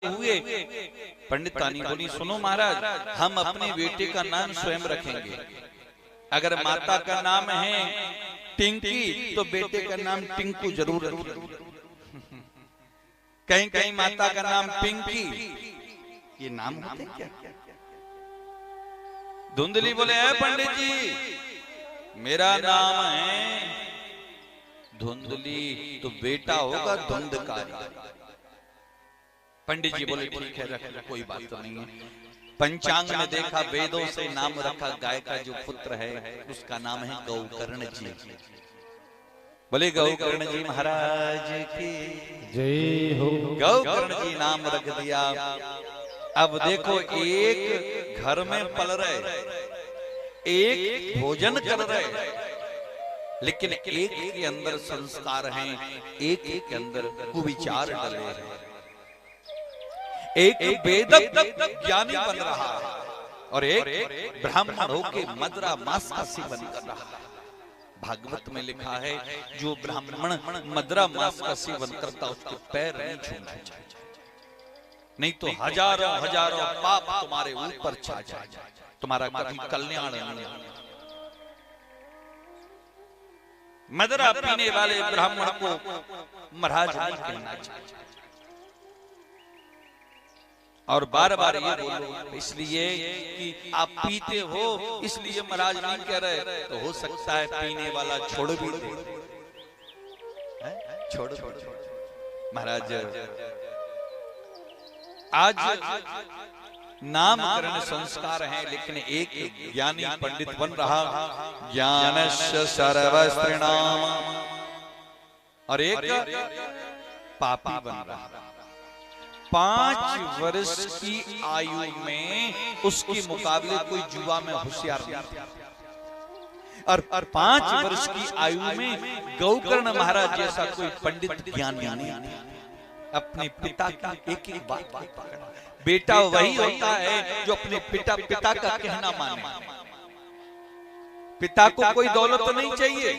हुए पंडित तानी बोली, सुनो महाराज, हम अपने बेटे का नाम स्वयं रखेंगे। अगर माता का नाम है टिंकी तो बेटे का नाम टिंकू जरूर रखेंगे। कहीं कहीं माता का नाम पिंकी, ये नाम होते क्या? धुंधली बोले, है पंडित जी मेरा नाम है धुंधली, तो बेटा होगा धुंधकारी। पंडित जी बोले, ठीक है रख लो, कोई बात तो नहीं है। पंचांग में देखा, वेदों से नाम रखा, गाय का जो पुत्र है उसका नाम है गौकर्ण जी। बोले गौकर्ण जी महाराज की जय हो। गौकर्ण जी नाम रख दिया। अब देखो, एक घर में पल रहे, एक भोजन कर रहे, लेकिन एक के अंदर संस्कार हैं, एक के अंदर कुविचार डले हैं। एक वेदज्ञ ज्ञानी बन रहा है और एक ब्राह्मण होके मदरा मांस का सेवन कर रहा है। भागवत में लिखा है, जो ब्राह्मण मदरा मांस का सेवन करता उसके पैर नहीं छूना चाहिए, नहीं तो हजारों हजारों पाप तुम्हारे ऊपर छा जाए, तुम्हारा कभी कल्याण नहीं होगा। मदरा पीने वाले ब्राह्मण को महाराज नहीं कहना चाहिए। और बार बार ये बोलो इसलिए कि आप पीते हो, इसलिए महाराज नहीं कह रहे, तो हो सकता है पीने वाला छोड़ भी दे, छोड़ महाराज। आज नामकरण संस्कार है, लेकिन एक ज्ञानी पंडित बन रहा, ज्ञानस्य सर्वस्त्रिणाम, और एक पापी बन रहा। 5 वर्ष की आयु में उसके मुकाबले कोई जुआ में होशियार नहीं था, और 5 वर्ष की आयु में गौकर्ण महाराज जैसा कोई पंडित ज्ञानी नहीं। अपने पिता की एक एक बात पकड़ा। बेटा वही होता है जो अपने पिता का कहना माने। पिता को कोई दौलत नहीं चाहिए,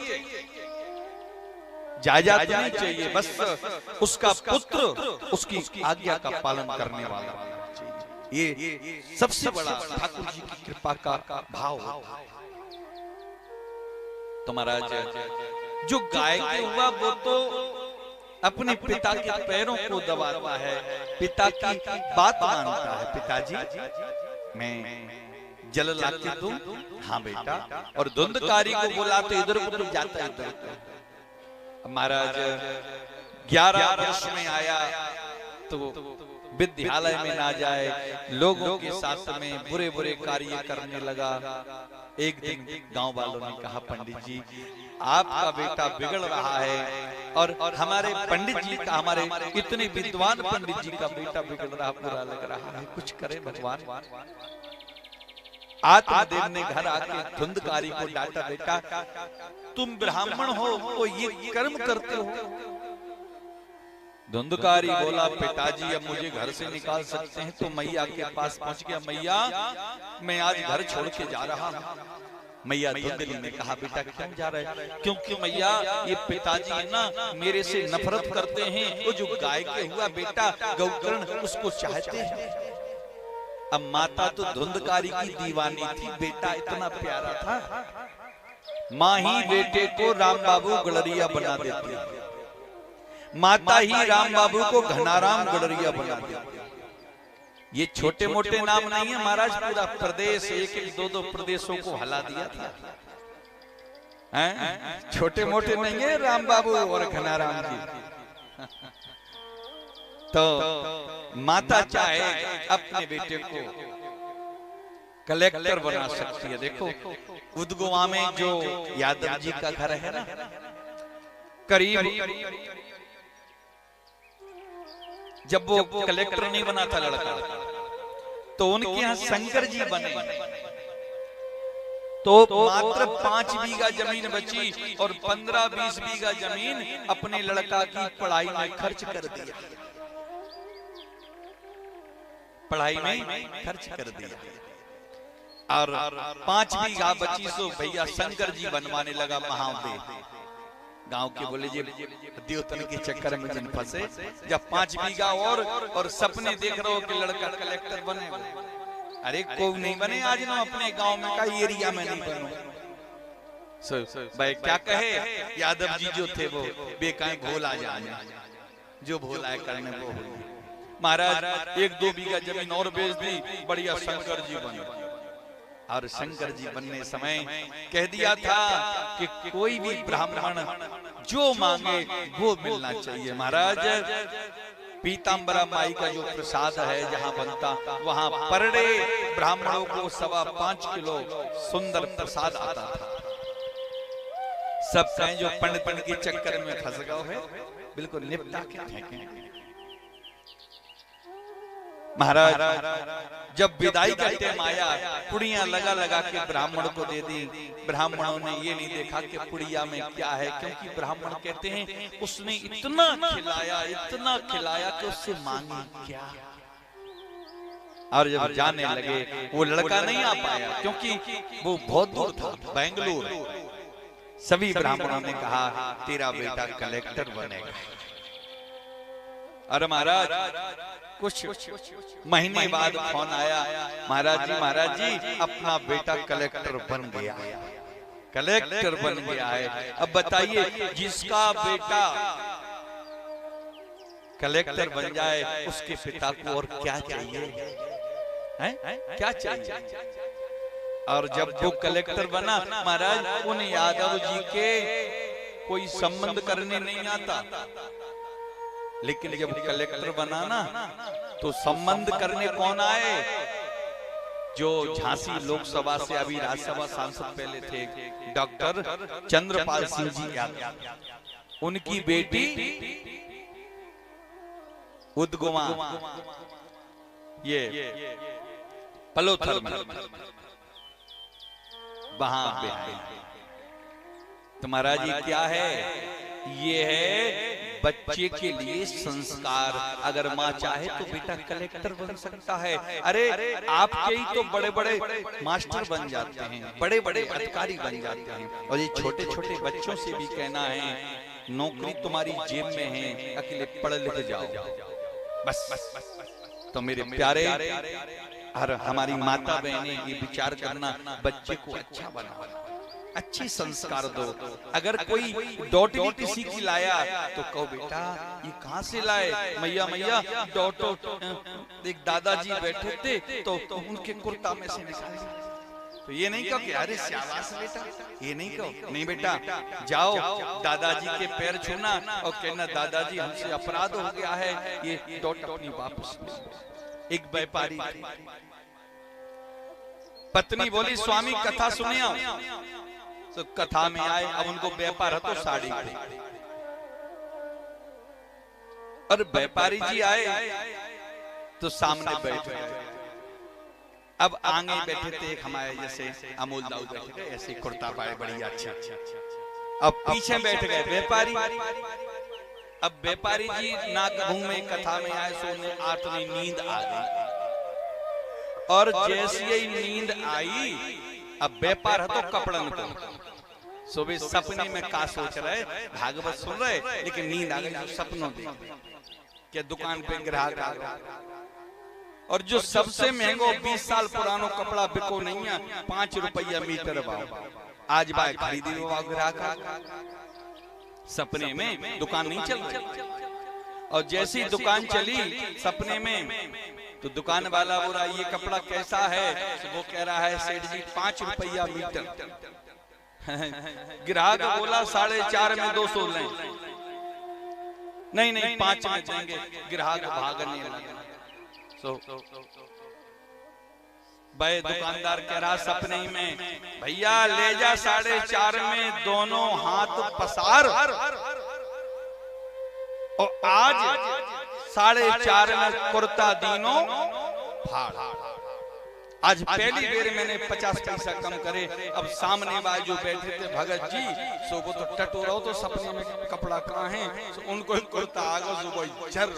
जायदाद नहीं चाहिए, बस उसका पुत्र उसकी आज्ञा का पालन करने वाला। ये सबसे बड़ा ठाकुर जी की कृपा का भाव होता है। तो महाराज जो गाय के हुआ वो तो अपने पिता के पैरों को दबाता है, पिता की बात मानता है। पिताजी मैं जल लाके दूं? हाँ बेटा। और धुंधकारी को बुलाते इधर उधर जाता है, इधर। महाराज 11 वर्ष में आया तो विद्यालय में ना जाए, लोगों के साथ में बुरे बुरे कार्य करने लगा। एक दिन गांव वालों ने कहा, पंडित जी आपका बेटा बिगड़ रहा है, और हमारे पंडित जी का, हमारे इतने विद्वान पंडित जी का बेटा बिगड़ रहा, बुरा लग रहा है, कुछ करे भगवान। आत्मदेव ने घर आके धुंधकारी को डांटा, बेटा तुम ब्राह्मण हो तो ये कर्म करते हो। धुंधकारी बोला, पिताजी अब मुझे घर से निकाल सकते हैं? तो मैया के पास पहुंच गया, मैया मैं आज घर छोड़ के जा रहा हूँ। मैया धुंधली ने कहा, बेटा क्यों जा रहे हैं? क्योंकि मैया ये पिताजी है ना मेरे से नफरत करते हैं, वो जो गाय के हुआ बेटा गौकर्ण उसको चाहते हैं। अब माता तो धुंधकारी की दीवानी थी, बेटा इतना प्यारा था, माँ ही बेटे को राम बाबू गड़रिया बना देती, माता ही राम बाबू को घनाराम गड़रिया बना देती। ये छोटे मोटे नाम नहीं है महाराज, पूरा प्रदेश, एक एक दो प्रदेशों को हला दिया था। छोटे मोटे नहीं है राम बाबू और घनाराम जी। तो माता चाहे अपने बेटे को कलेक्टर बना सकती है। देखो उदगोवा में जो यादव जी का घर है ना, करीब जब वो कलेक्टर नहीं बना था लड़का, तो उनके यहाँ शंकर जी बने, तो मात्र 5 बीघा जमीन बची और 15-20 बीघा जमीन अपने लड़का की पढ़ाई में खर्च कर दिया, पढ़ाई में खर्च कर दिया। और 5 बीघा बची सो भैया शंकर जी बनवाने लगा महादेव। गांव के बोले जी द्योतन के चक्कर में जिन फंसे, जब 5 बीघा और सपने देख रहे हो कि लड़का कलेक्टर बने, अरे कोई नहीं बने आज ना अपने गांव में का एरिया में नहीं बनो। भाई क्या कहे यादव जी जो थे वो बेकाय भोला जाने, जो भोला है करने वो। महाराज 1-2 बीघा जमीन और बेच दी, बढ़िया शंकर जी बने। और शंकर जी बनने समय कह दिया था कि कोई भी ब्राह्मण जो मांगे वो मिलना चाहिए। महाराज पीताम्बरा माई का जो प्रसाद है जहां बनता, वहां पर डे ब्राह्मणों को 5.25 किलो सुंदर प्रसाद आता था। सब कहें जो पंडित के चक्कर में फंस गए है, बिल्कुल निपटा के फेंके। महाराज जब विदाई का टाइम आया, पुड़ियां लगा के ब्राह्मण को दे दी। ब्राह्मणों ने ये नहीं देखा कि पुड़िया में क्या है, क्योंकि ब्राह्मण कहते हैं उसने इतना खिलाया कि उससे मांगे क्या। और जब जाने लगे वो लड़का नहीं आ पाया, क्योंकि वो बहुत दूर था, बेंगलुरु। सभी ब्राह्मणों ने कहा तेरा बेटा कलेक्टर बनेगा। और महाराज कुछ महीने बाद फोन आया, महाराज जी अपना बेटा कलेक्टर बन गया है। अब बताइए जिसका बेटा कलेक्टर बन जाए उसके पिता को और क्या चाहिए, क्या चाहिए। और जब वो कलेक्टर बना, महाराज उन यादव जी के कोई संबंध करने नहीं आता, लेकिन जब कलेक्टर बना ना तो संबंध करने कौन आए, जो झांसी लोकसभा से अभी राज्यसभा सांसद पहले थे डॉक्टर चंद्रपाल सिंह जी यादव, उनकी बेटी उद्गमा ये पलोथर में वहां पे आए। तो महाराज जी क्या है, ये है बच्चे के लिए संस्कार। अगर माँ चाहे तो बेटा कलेक्टर बन सकता है। अरे आपके ही तो बड़े बड़े मास्टर बन जाते हैं, बड़े बड़े अधिकारी बन जाते हैं। और ये छोटे छोटे बच्चों से भी कहना है नौकरी तुम्हारी जेब में है, अकेले पढ़ लिख जाओ बस। तो मेरे प्यारे और हमारी माता बहनें ये विचार करना, बच्चे को अच्छा बनाओ, अच्छी संस्कार दो। अगर कोई डॉटरी किसी की लाया तो कहो बेटा ये कहाँ से लाए, मैया डॉटो। एक दादाजी बैठे थे तो उनके कुर्ता में से निकाले। तो ये नहीं कहो कि अरे शाबाश बेटा, ये नहीं कहो, नहीं बेटा जाओ दादाजी के पैर छूना और कहना दादाजी हमसे अपराध हो गया है, ये डॉट अपनी वापस। एक व्यापारी पत्नी बोली स्वामी कथा सुनिया, तो कथा में आए। अब उनको व्यापार है तो साड़ी पे, और व्यापारी जी आए तो सामने बैठ गए। अब आगे बैठे थे एक हमारे जैसे अमूल दाऊ बैठे थे, ऐसे कुर्ता पाए बढ़िया अच्छा। अब पीछे बैठ गए व्यापारी। अब व्यापारी जी नाक में कथा में आए, सोने आतनी नींद आ गई। और जैसी ही नींद आई, अब व्यापार है तो कपड़न को सुबह सपने में का सोच रहे, भागवत सुन रहे, लेकिन नींद आ गई। सपनों देख के दुकान पे ग्राहक आ गया, और जो सबसे महंगो 20 साल पुरानो कपड़ा बिको नहीं है, 5 रुपया मीटर भाव, आज बाय खरीदी वो ग्राहक। सपने में दुकान नहीं चल रही, और जैसी दुकान चली सपने में, तो दुकान वाला बोला ये कपड़ा कैसा है, तो वो कह रहा है सेठ जी 5 रुपया मीटर। ग्राहक बोला 4.5 में 200 लें, नहीं 5 में देंगे। ग्राहक भागने लगा। भाई दुकानदार कह रहा सपने में, भैया ले जा 4.5 में, दोनों हाथ पसार, और आज 4.5 में कुर्ता दीनो फाड़। आज पहली बेर मैंने 50 पैसा कम करे। अब सामने वाले जो बैठे थे भगत जी, सो वो तो टटोरा, तो सपने में कपड़ा कहाँ है, तो उनको कुर्ता आगा सुबह झर।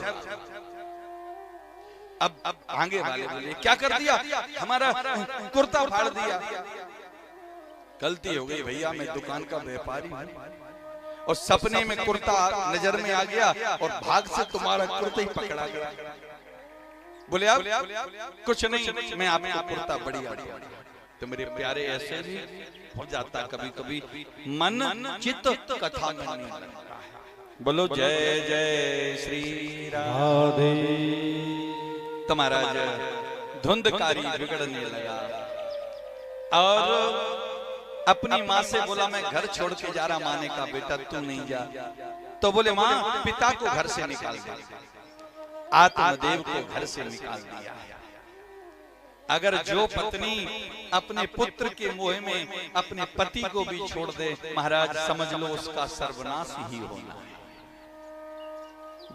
अब आगे वाले बोले क्या कर दिया, हमारा कुर्ता फाड़ दिया। गलती हो गई भैया, मैं दुकान का व्यापारी हूं। और सपने में कुर्ता नजर में आ गया और भाग से तुम्हारा कुर्ता ही पकड़ा गया। बोले अब कुछ नहीं, मैं आपको कुर्ता बढ़िया दूंगा। तो मेरे प्यारे ऐसे भी हो जाता कभी कभी मन चित्त कथा में नहीं लगता है। बोलो जय जय श्री राधे। तो महाराज धुंधकारी बिगड़ने लगा और अपनी माँ से बोला मैं घर छोड़ के जा रहा। माँ ने कहा बेटा तू नहीं जा। तो बोले माँ पिता को घर से निकाल दिया, आत्मदेव को घर से निकाल दिया। अगर जो पत्नी अपने पुत्र के मोह में अपने पति को भी छोड़ दे महाराज समझ लो उसका सर्वनाश ही होना है।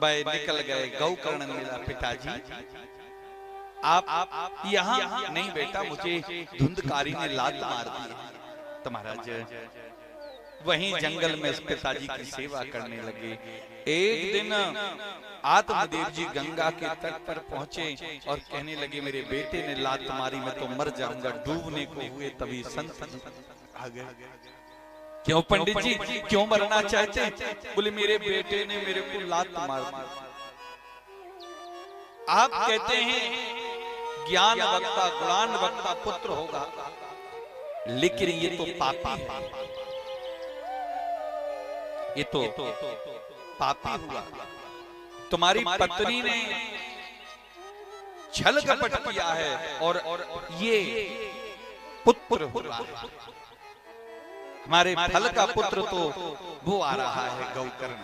भाई निकल गए। गौकर्ण मिला, पिताजी आप यहाँ नहीं बेटा, मुझे धुंधकारी ने लात मार दी। तो महाराज वहीं जंगल में पिताजी की सेवा करने लगे। एक दिन आत्मदेव जी गंगा के तट पर पहुंचे और कहने लगे मेरे बेटे ने लात मारी, मैं तो मर जाऊंगा। डूबने को हुए तभी संत आ गए। क्यों पंडित जी क्यों मरना चाहते? बोले मेरे बेटे ने मेरे को लात मार दी। आप कहते हैं ज्ञान वक्ता गुणान वक्ता पुत्र होगा, लेकिन ये तो पापी है, ये तो पापी हुआ। तुम्हारी पत्नी ने छल कपट किया है और ये पुत्र हुआ। हमारे फल का पुत्र तो वो आ रहा है गौकर्ण।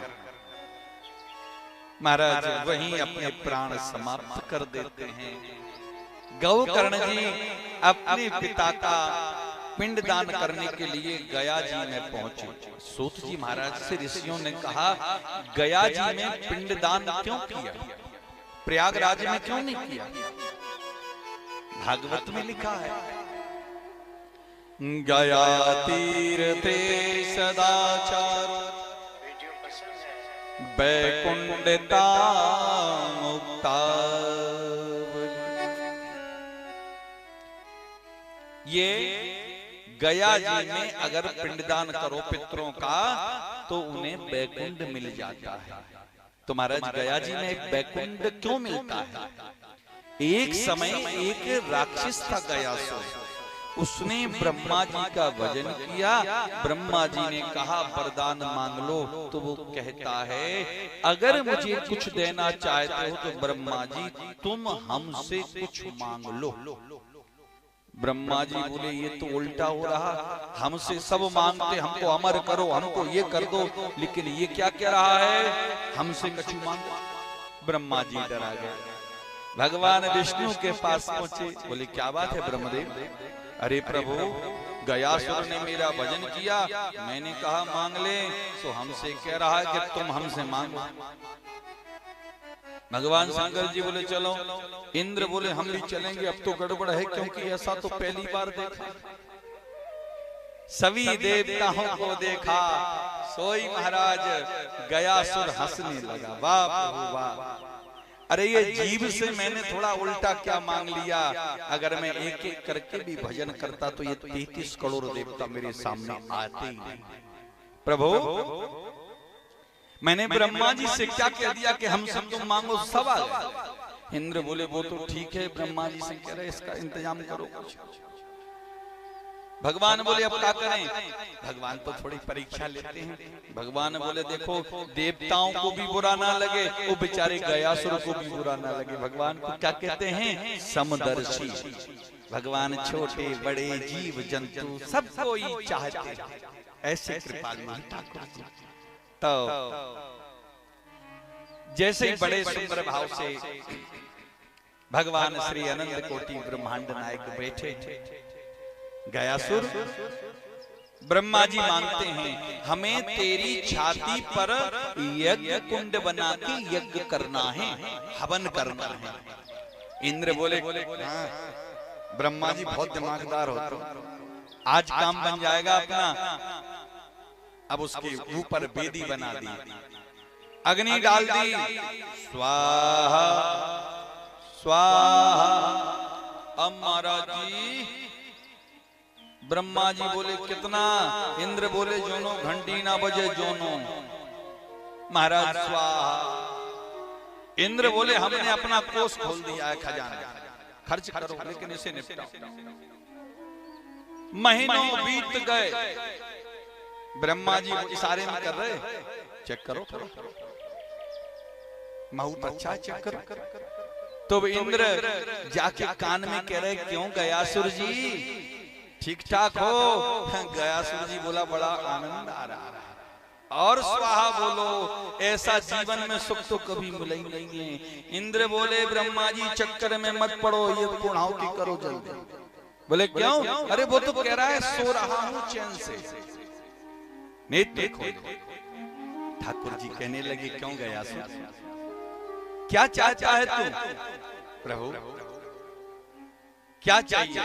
महाराज वहीं अपने प्राण समाप्त कर देते हैं। गौकर्ण जी अपने पिता का पिंडदान करने के लिए गया जी में पहुंचे। सूत जी महाराज से ऋषियों ने कहा गया जी में पिंडदान क्यों किया, प्रयागराज में क्यों नहीं किया? भागवत में लिखा है गया तीर्थे सदाचार बैकुंठता मुक्ता। ये गया जी में अगर पिंडदान करो पितरों का तो उन्हें बैकुंठ मिल जाता है। तो महाराज गया जी में बैकुंठ क्यों मिलता है? एक समय एक राक्षस था गयासुर, उसने ब्रह्मा जी का भजन किया। ब्रह्मा जी ने कहा वरदान मांग लो, तो वो कहता है अगर मुझे कुछ देना चाहते हो तो ब्रह्मा जी तुम हमसे कुछ मांग लो। ब्रह्मा जी बोले ये तो उल्टा हो रहा, हमसे सब मांगते हमको अमर करो, हमको ये कर दो, लेकिन ये क्या कह रहा है हमसे कुछ मांगो। ब्रह्मा जी डरा गए, भगवान विष्णु के पास पहुंचे। बोले क्या बात है ब्रह्मदेव? अरे प्रभु गयासुर ने मेरा भजन किया, मैंने कहा मांग ले, तो हमसे कह रहा है कि तुम हमसे मांगो। भगवान शंकर जी बोले चलो। इंद्र बोले हम भी चलेंगे, अब तो गड़बड़ है क्योंकि ऐसा तो पहली बार देखा। सभी देवताओं को देखा, सोई महाराज गयासुर हंसने लगा। वाह प्रभु वाह, अरे ये जीव से मैंने थोड़ा उल्टा क्या मांग लिया। अगर मैं एक एक करके भी भजन करता तो ये 33 करोड़ देवता मेरे सामने आते ही नहीं। प्रभु मैंने ब्रह्मा जी से क्या कह दिया कि हम सब तुम मांगो, सब आ गए। इंद्र बोले वो तो ठीक है, ब्रह्मा जी से कह रहे इसका इंतजाम करो कुछ। भगवान बोले अब क्या करें? भगवान तो थोड़ी परीक्षा लेते हैं। भगवान बोले देखो देवताओं को भी बुरा ना लगे, वो बेचारे गयासुर को भी बुरा ना लगे। भगवान को क्या कहते हैं? समदर्शी। भगवान छोटे बड़े जीव जंतु सबको ही चाहते, ऐसे कृपालु ठाकुर जी। तो जैसे ही बड़े सुंदर भाव से भगवान श्री अनंत कोटि ब्रह्मांड नायक बैठे थे। गयासुर ब्रह्मा जी मांगते हैं हमें तेरी छाती पर यज्ञ कुंड बना के यज्ञ करना है, हवन करना है। इंद्र बोले हाँ, ब्रह्मा जी बहुत दिमागदार हो, तो आज काम बन जाएगा अपना। अब उसके ऊपर वेदी बना दी, अग्नि डाल दी, स्वाहा स्वाहा। अब महाराज जी ब्रह्मा जी बोले कितना? इंद्र बोले जोनो घंटी ना बजे जोनो। महाराज स्वाहा। इंद्र बोले हमने अपना कोष खोल दिया है, खजाना खर्च करो लेकिन इसे निपटाओ। महीनों बीत गए, ब्रह्मा जी इशारे में कर रहे, चेक करो बहुत अच्छा चेक करो। तो इंद्र जाके कान में कह रहे क्यों गयासुर जी ठीक ठाक हो? गयासुर जी बोला बड़ा आनंद आ रहा है। और स्वाहा बोलो ऐसा जीवन में सुख तो कभी मिला ही नहीं है। इंद्र बोले ब्रह्मा जी चक्कर में मत पड़ो, ये पूर्णाहुति करो जल्दी। बोले क्यों? अरे वो तो कह रहा है सो रहा हूं चैन से। नेत्र खोलो। ठाकुर जी कहने लगे क्यों गयासुर, क्या चाहता है तू? प्रभु क्या चाहिए?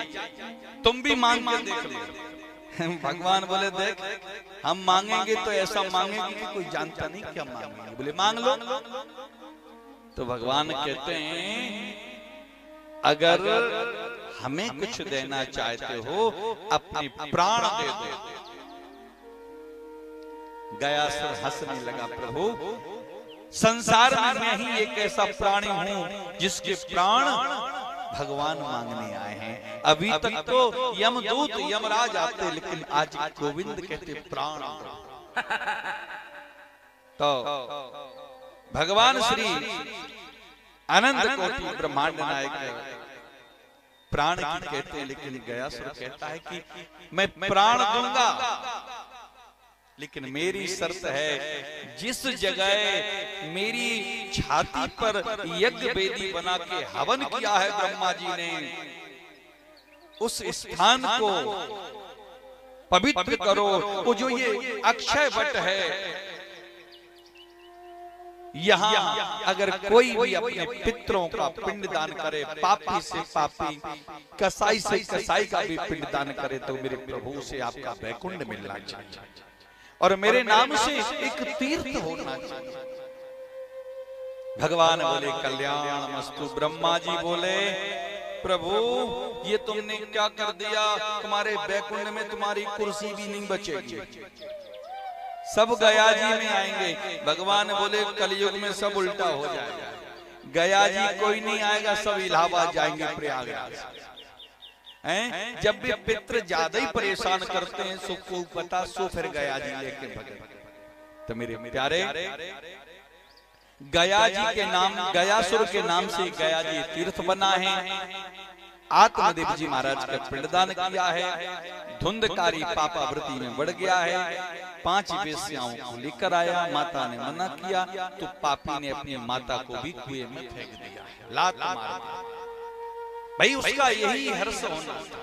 तुम भी मांग के देख लो। भगवान बोले देख हम मांगेंगे तो ऐसा मांगेंगे कि कोई जानता नहीं क्या मांगेंगे। बोले मांग लो। तो भगवान कहते हैं अगर हमें कुछ देना चाहते हो अपने प्राण दे दो। गयासुर हंसने लगा, प्रभु संसार में मैं ही एक ऐसा प्राणी हूं जिसके प्राण भगवान मांगने आए हैं। अभी तक तो यमदूत यमराज आते, लेकिन आज गोविंद कहते प्राण। तो भगवान श्री अनंत कोटि ब्रह्मांड नायक प्राण की कहते हैं, लेकिन गयासुर कहता है कि मैं प्राण दूंगा लेकिन मेरी शर्त है जिस जगह मेरी छाती पर यज्ञ वेदी बना के हवन किया है ब्रह्मा जी ने, उस स्थान को पवित्र करो। वो जो ये अक्षय वट है, यहाँ अगर कोई भी अपने पितरों का पिंडदान करे, पापी से पापी, कसाई से कसाई का भी पिंडदान करे, तो मेरे प्रभु से आपका वैकुंठ मिलना चाहिए और मेरे नाम से एक तीर्थ होना चाहिए। भगवान बोले कल्याण मस्तु। ब्रह्मा जी बोले प्रभु ये तुमने क्या कर दिया? तुम्हारे वैकुंठ में तुम्हारी कुर्सी भी नहीं बचेगी, सब गया जी में आएंगे। भगवान बोले कलयुग में सब उल्टा हो जाएगा, गया जी कोई नहीं आएगा, सब इलाहाबाद जाएंगे प्रयागराज। जब भी पितृ ज्यादा ही परेशान करते हैं सुख को पता सो फिर गया जी लेके भगे। तो मेरे प्यारे गया जी के नाम, गयासुर के नाम से गया जी तीर्थ बना है। आत्मदेव जी महाराज का पिंडदान किया है। धुंधकारी पापावृत्ति में बढ़ गया है। 5 वेश्याओं को लेकर आया, माता ने मना किया तो पापी ने अपनी माता को भी कुएं में फेंक दिया, लात मार दी। भाई उसका यही हर्ष होना था,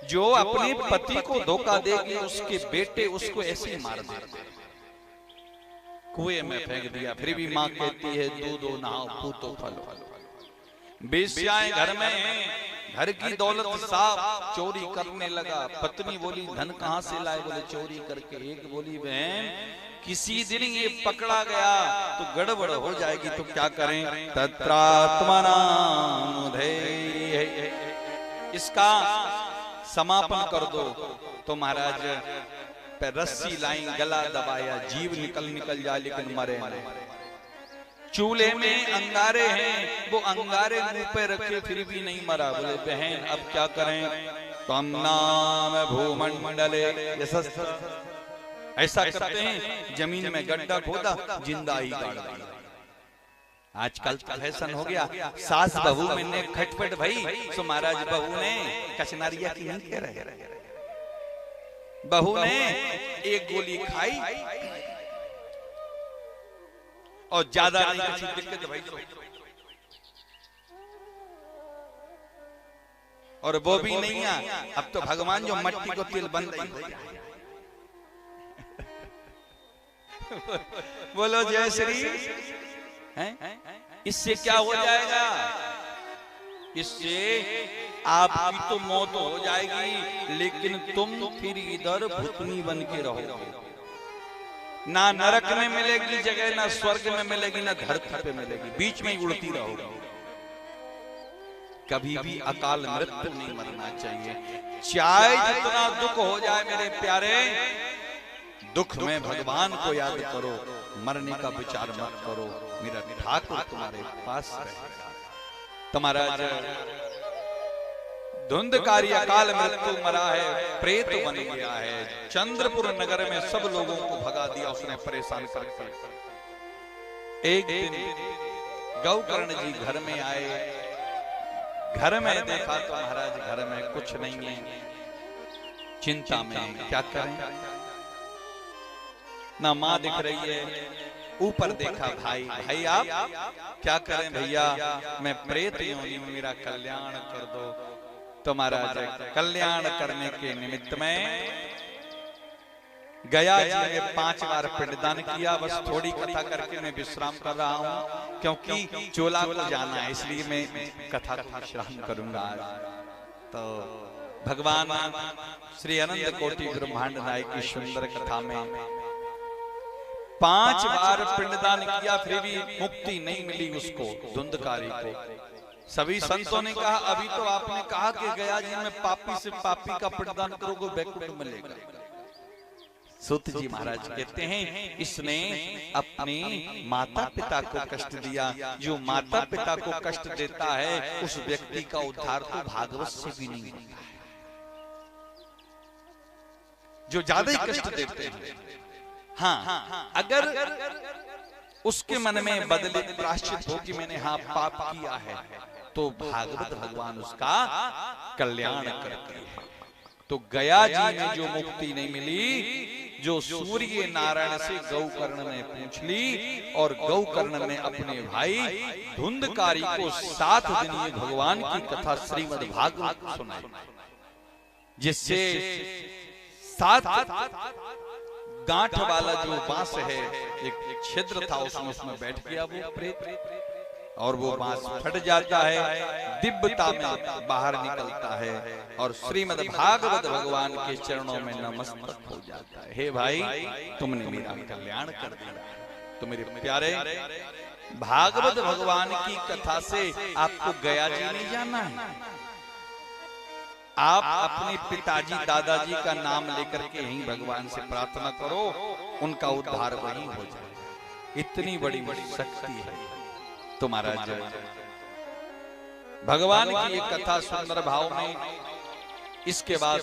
जो अपने पति को धोखा देगी उसके बेटे उसको ऐसे ही मार देते, कुएं में फेंक दिया। फिर भी माँ कहती है दूधो नहाओ पूतो फलो। बेश्याएं घर में, घर की दौलत साफ चोरी करने लगा। पत्नी बोली धन कहाँ से लाए? बोले चोरी करके। एक बोली बहन किसी दिन ये पकड़ा गया तो गड़बड़ हो जाएगी, तो क्या करें? तत्रात्मनामुधे, इसका समापन कर दो। तो महाराज रस्सी लाई, गला दबाया, जीव निकल जाए लेकिन मरे नहीं। चूल्हे में अंगारे हैं, वो अंगारे मुंह पे रखे फिर भी नहीं मरा। बोले बहन अब क्या करें? तम नाम भूमंडले, ऐसा करते हैं जमीन में गड्ढा खोदा, जिंदा ही गाड़ दिया। आजकल फैशन हो गया, सास बहू में ने खटपट भई, सो महाराज बहू ने कचनारिया की नहीं कह रहे, बहू ने एक गोली खाई और ज्यादा नहीं किसी दिक्कत भाई, और वो भी नहीं है। अब तो भगवान जो मट्टी को तिल बंद बोलो जय श्री हैं? इससे क्या हो जाएगा? इससे आपकी तो मौत हो जाएगी, लेकिन तुम फिर इधर भूतनी बन के रहोगे। ना नरक में मिलेगी जगह, ना स्वर्ग में मिलेगी, ना धरती पे मिलेगी, बीच में ही उड़ती रहोगी। कभी भी अकाल मृत्यु नहीं मरना चाहिए। चाहे जितना दुख हो जाए मेरे प्यारे, दुख में भगवान को याद करो, मरने का विचार मत करो, मेरा ठाकुर तुम्हारे पास रहेगा। तुम्हारा धुंधकारी अकाल मृत्यु मरा है, प्रेत बन गया है, चंद्रपुर नगर में सब लोगों को भगा दिया उसने परेशान करके। एक दिन गौकर्ण जी घर में आए, घर में देखा तो महाराज घर में कुछ नहीं है, चिंता में क्या करें, ना माँ दिख रही है, ऊपर देखा भाई, भाई आप क्या करें भैया, मैं प्रेत योनि हूं, मेरा कल्याण कर दो। तो महाराज कल्याण करने के निमित्त में गया जी ने 5 बार पिंडदान किया। बस थोड़ी कथा करके मैं विश्राम कर रहा हूं, क्योंकि चोला को जाना है, इसलिए मैं कथा को विश्राम करूंगा आज। तो भगवान श्री अनंत कोटि ब्रह्मांड नायक की सुंदर कथा में 5 बार पिंडदान किया, फिर भी मुक्ति नहीं मिली उसको, धुंधकारी को। सभी संतों ने कहा अभी तो आपने कहा कि गया जी में पापी से पापी का पिंडदान करोगे वैकुंठ मिलेगा। सूत जी महाराज कहते हैं इसने अपने माता पिता को कष्ट दिया। जो माता पिता को कष्ट देता है उस व्यक्ति का उद्धार तो भागवत से भी नहीं होता है। जो ज्यादा ही कष्ट देते हैं, हाँ, अगर उसके मन में बदले प्रायश्चित हो कि मैंने हाँ पाप किया है, तो भागवत भगवान उसका कल्याण करते हैं। तो गया जी में जो मुक्ति नहीं मिली, जो सूर्य नारायण से गौकर्ण ने पूछ ली, और गौकर्ण ने अपने भाई धुंधकारी को 7 दिन ये भगवान की कथा श्रीमद् भागवत सुनाई, जिससे 7 गांठ वाला जो बांस है, एक छिद्र था उसमें बैठ गया वो प्रेत, और वो बांस फट जाता है, दिव्यता में बाहर निकलता है, और श्रीमद् भागवत भगवान के चरणों में नमस्तक हो जाता है। हे भाई, तुमने मेरा कल्याण कर दिया। तो मेरे प्यारे, भागवत भगवान की कथा से आपको गया जी नहीं जाना है, आप अपने पिताजी दादाजी का नाम लेकर के यहीं भगवान से प्रार्थना करो, उनका उद्धार वहीं हो जाए। इतनी बड़ी शक्ति है। तो महाराज भगवान की एक कथा सुंदर भाव में, इसके बाद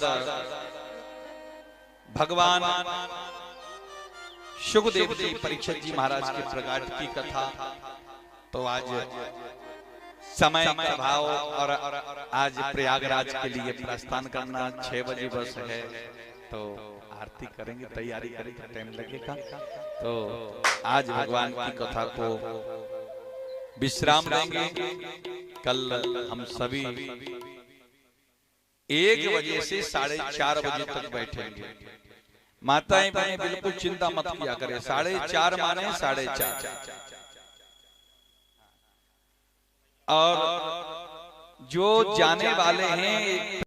भगवान शुकदेव जी परीक्षित जी महाराज के प्रकाट की कथा। तो आज समय का भाव, और आज प्रयागराज के लिए प्रस्थान करना, 6 बजे बस है, तो आरती करेंगे, तैयारी करेंगे, टाइम लगेगा। तो आज भगवान की कथा को विश्राम देंगे। कल हम सभी 1 बजे से 4:30 बजे तक बैठेंगे। माताएं बहनें बिल्कुल चिंता मत किया करें, 4:30 माने 4:30। और जो जाने वाले हैं